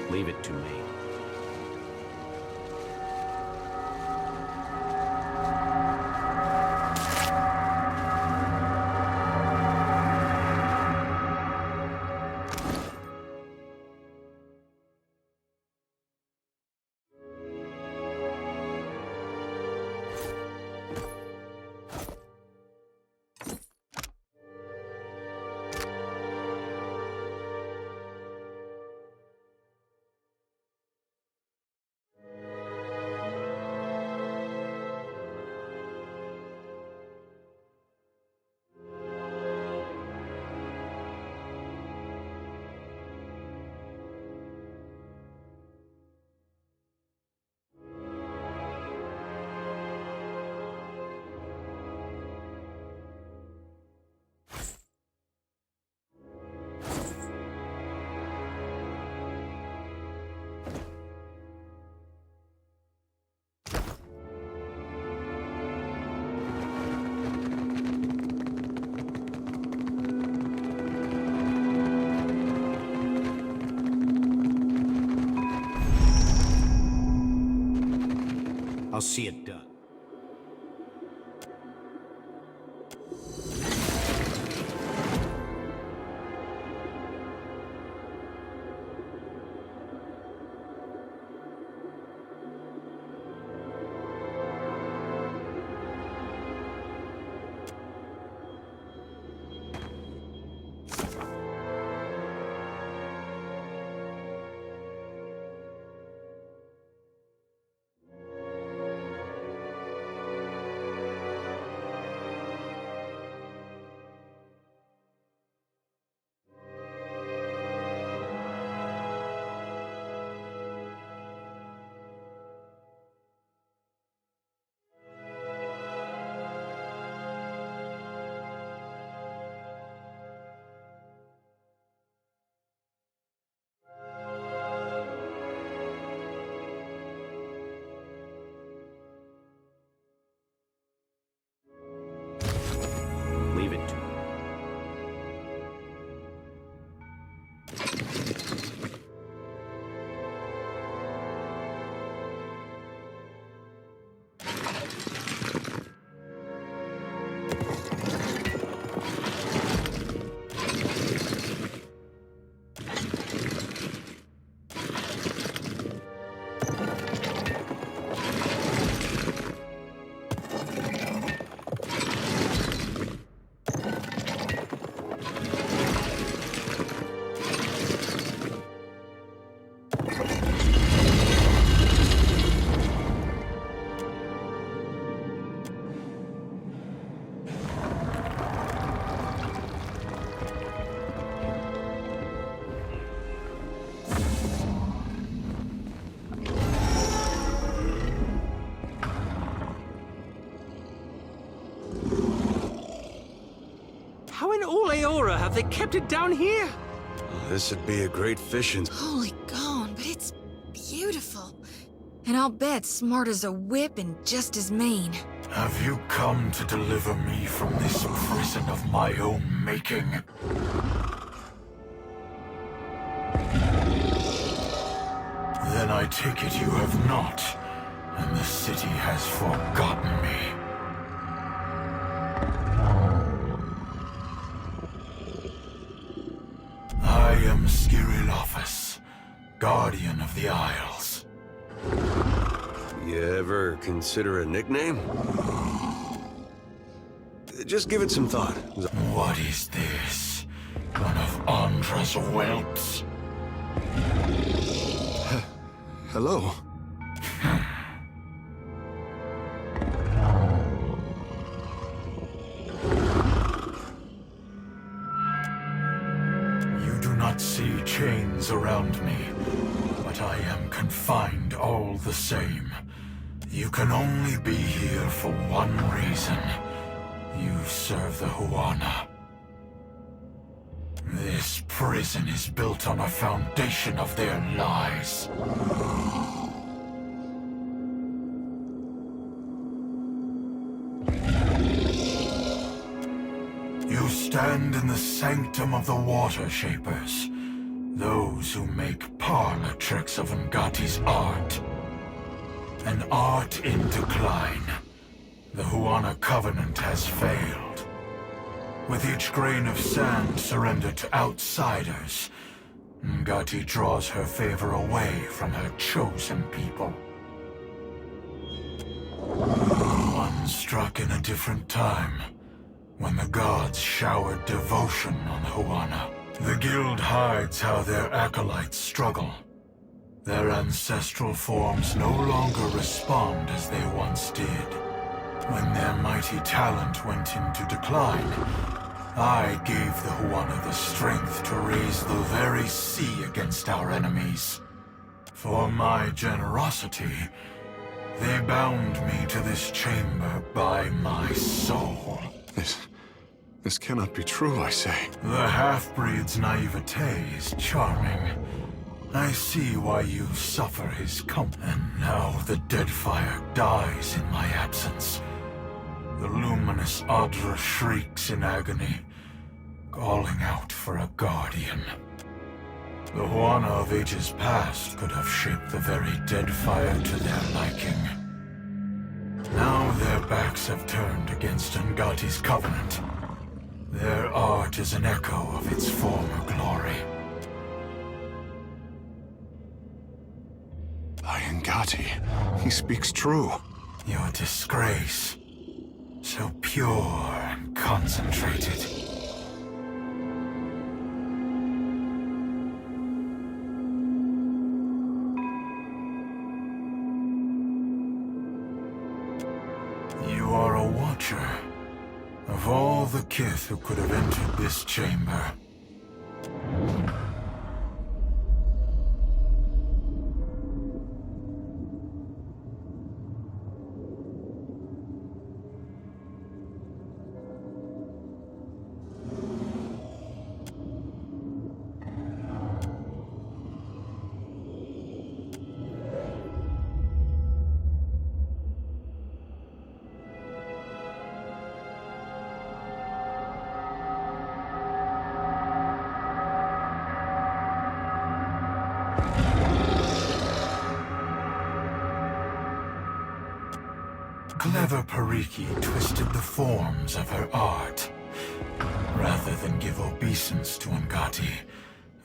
Leave it to me. I'll see it done. Leave it to me. How in all Aora have they kept it down here? This would be a great fishing. Holy gone, but it's beautiful. And I'll bet smart as a whip and just as mean. Have you come to deliver me from this prison of my own making? Then I take it you have not, and the city has forgotten me. I am Skirilophus, Guardian of the Isles. You ever consider a nickname? Just give it some thought. What is this? One of Andra's whelps? Hello. You do not see chains around me, but I am confined all the same. You can only be here for one reason. You serve the Huana. This prison is built on a foundation of their lies. You stand in the sanctum of the Water Shapers. those who make parlor tricks of Ngati's art. An art in decline. The Huana Covenant has failed. With each grain of sand surrendered to outsiders, Ngati draws her favor away from her chosen people. One struck in a different time, when the gods showered devotion on Huana. The guild hides how their acolytes struggle. Their ancestral forms no longer respond as they once did. When their mighty talent went into decline, I gave the Huana the strength to raise the very sea against our enemies. For my generosity, they bound me to this chamber by my soul. This cannot be true, I say. The half-breed's naivete is charming. I see why you suffer his company. And now the Deadfire dies in my absence. The luminous Adra shrieks in agony, calling out for a guardian. The Huana of ages past could have shaped the very Deadfire to their liking. Now their backs have turned against Ngati's covenant. Their art is an echo of its former glory. By Ngati, he speaks true. Your disgrace, so pure and concentrated. You are a watcher. Of all the kith who could have entered this chamber, clever Pariki twisted the forms of her art. Rather than give obeisance to Ngati,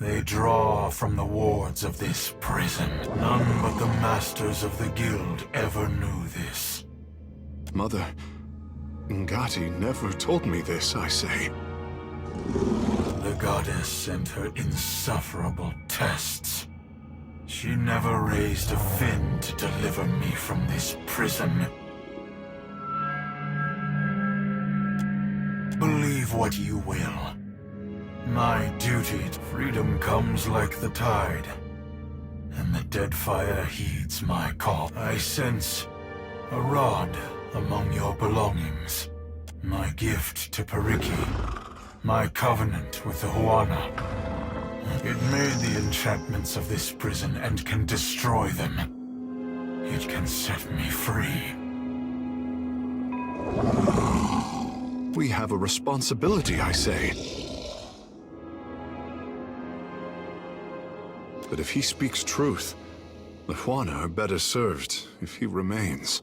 they draw from the wards of this prison. None but the masters of the guild ever knew this. Mother, Ngati never told me this, I say. The goddess sent her insufferable tests. She never raised a fin to deliver me from this prison. Believe what you will. My duty to freedom comes like the tide, and the Deadfire heeds my call. I sense a rod among your belongings. My gift to Pariki, my covenant with the Huana. It made the enchantments of this prison and can destroy them. It can set me free. We have a responsibility, I say. But if he speaks truth, the Huana are better served if he remains.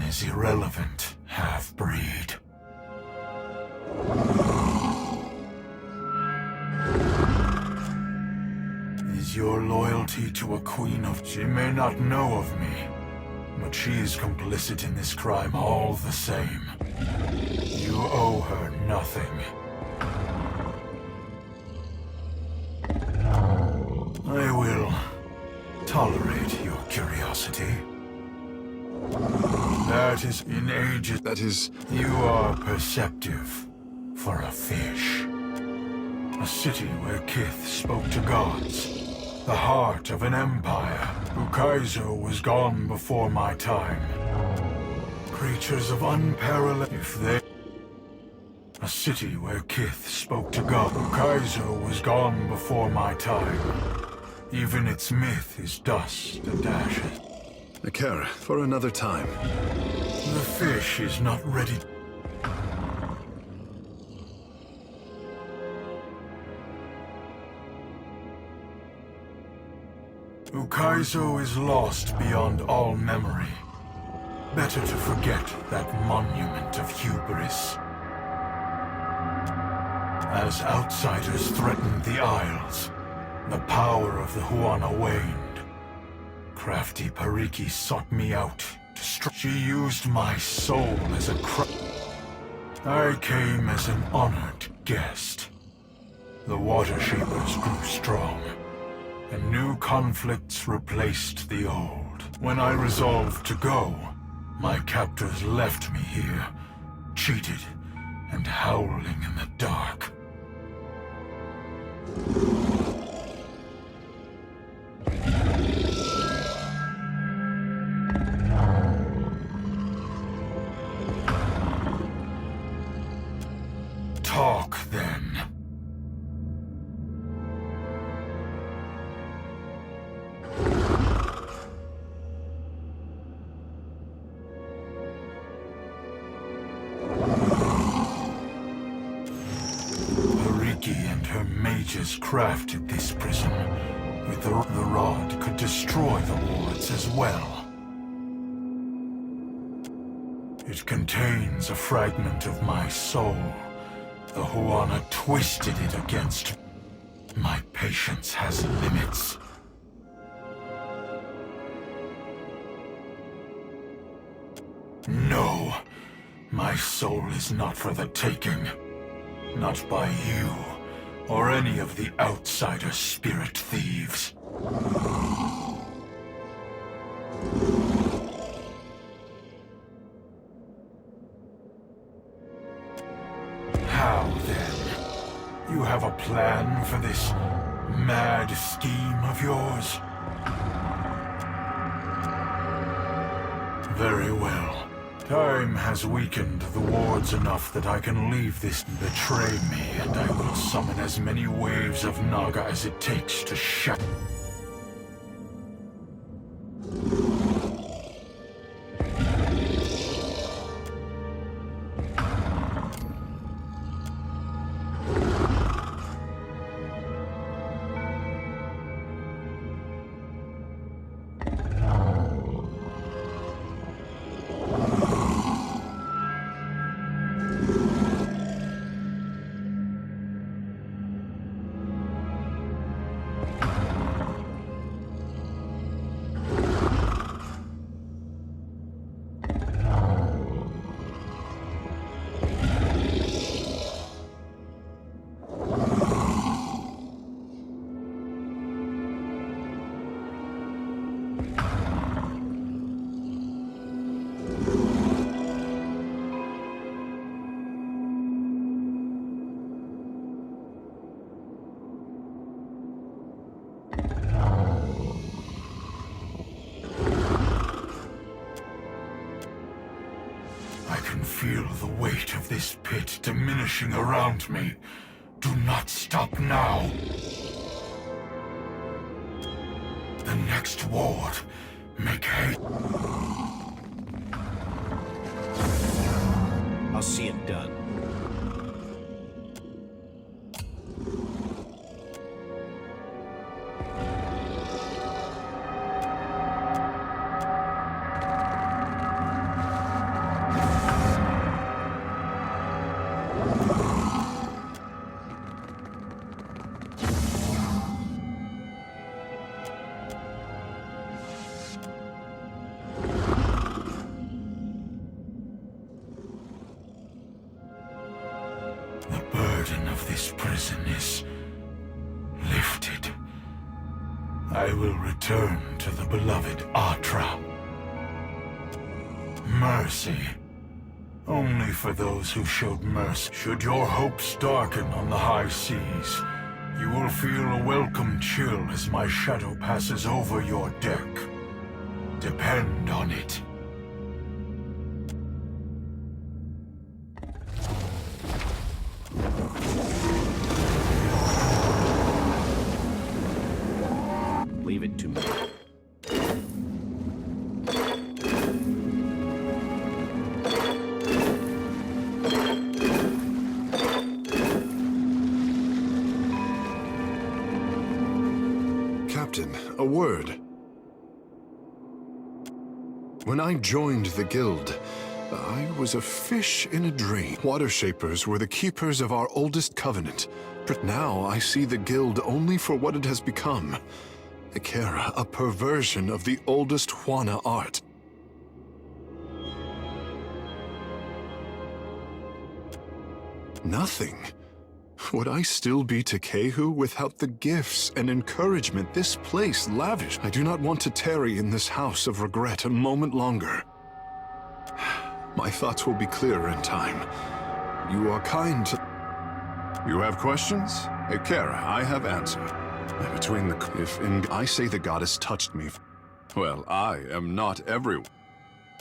Is irrelevant, half-breed. Is your loyalty to a queen of... She may not know of me, but she is complicit in this crime all the same. You owe her nothing. I will tolerate your curiosity. That is in ages. That is... You are perceptive for a fish. A city where Kith spoke to gods. The heart of an empire. Ukaizo was gone before my time. Creatures of unparalleled... If they... A city where Kith spoke to God. Ukaizo was gone before my time. Even its myth is dust and ashes. Akara, for another time. The fish is not ready. Ukaizo is lost beyond all memory. Better to forget that monument of hubris. As outsiders threatened the Isles, the power of the Huana waned. Crafty Pariki sought me out to She used my soul as a I came as an honored guest. The Water Shapers grew strong, and new conflicts replaced the old. When I resolved to go, my captors left me here, cheated and howling in the dark. Talk, then. Pariki and her mages crafted this prison. With the rod could destroy the wards as well. It contains a fragment of my soul. The Huana twisted it against... My patience has limits. No, my soul is not for the taking. Not by you, or any of the outsider spirit thieves. How then? You have a plan for this mad scheme of yours? Very well. Time has weakened the wards enough that I can leave this. Betray me, and I will summon as many waves of Naga as it takes to shatter. Feel the weight of this pit diminishing around me. Do not stop now. The next ward. Make haste. I'll see it done. This prison is lifted. I will return to the beloved Atra. Mercy. Only for those who showed mercy. Should your hopes darken on the high seas, you will feel a welcome chill as my shadow passes over your deck. Depend on it. Leave it to me. Captain, a word. When I joined the guild, I was a fish in a dream. Water Shapers were the keepers of our oldest covenant. But now I see the guild only for what it has become. Ikera, a perversion of the oldest Juana art. Nothing. Would I still be Takehu without the gifts and encouragement this place lavished? I do not want to tarry in this house of regret a moment longer. My thoughts will be clearer in time. You are kind to... You have questions? Ikera, I have answered. Between the... I say the goddess touched me. Well, I am not everyone.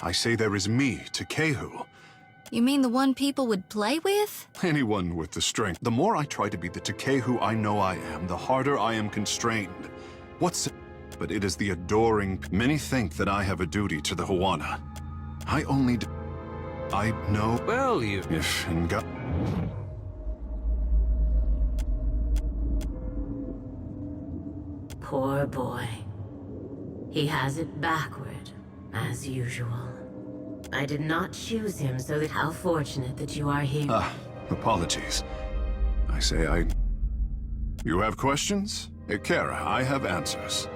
I say there is me, Takehu. You mean the one people would play with? Anyone with the strength. The more I try to be the Takehu I know I am, the harder I am constrained. What's... But it is the adoring... Many think that I have a duty to the Juana. I only... I know... Well, you... If in God... Poor boy. He has it backward, as usual. I did not choose him, so that how fortunate that you are here. Apologies. I say I... You have questions? Ikera, I have answers.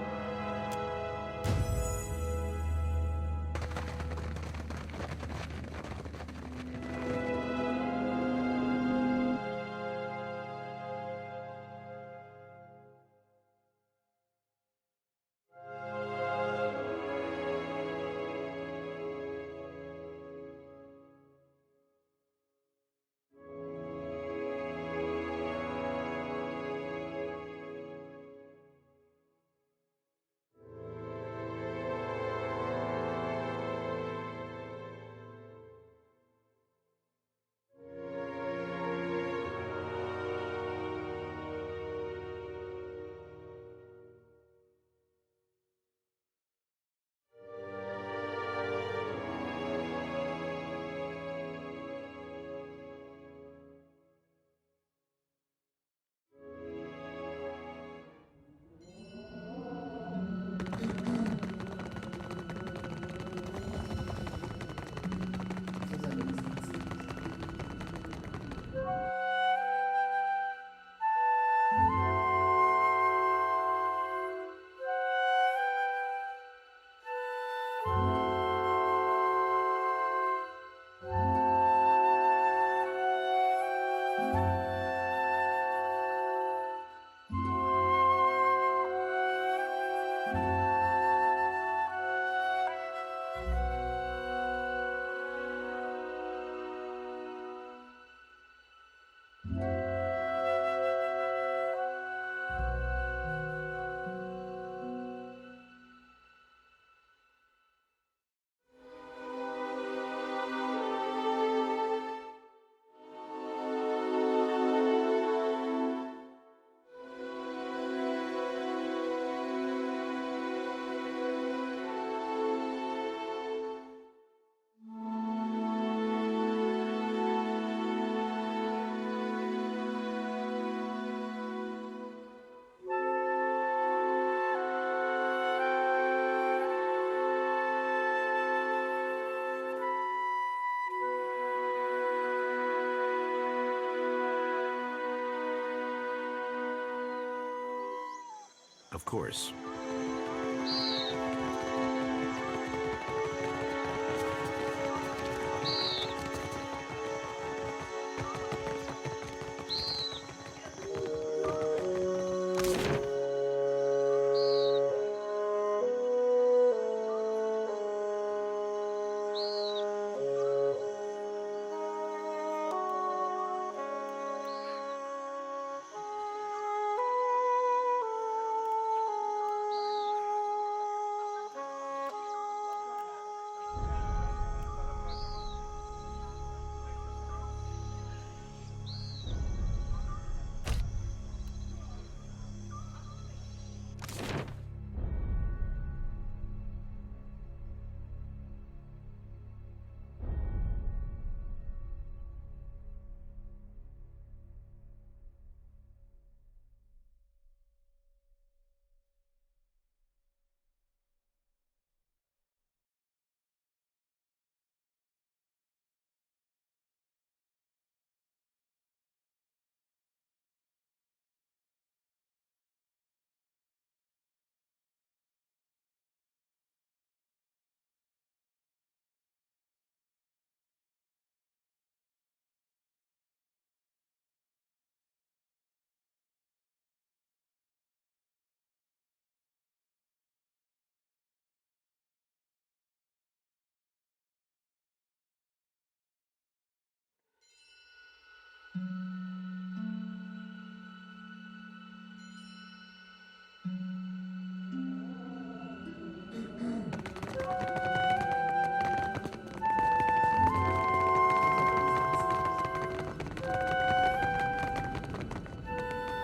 Of course.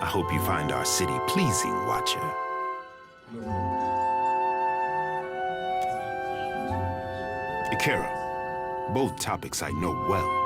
I hope you find our city pleasing, Watcher. Ikera, both topics I know well.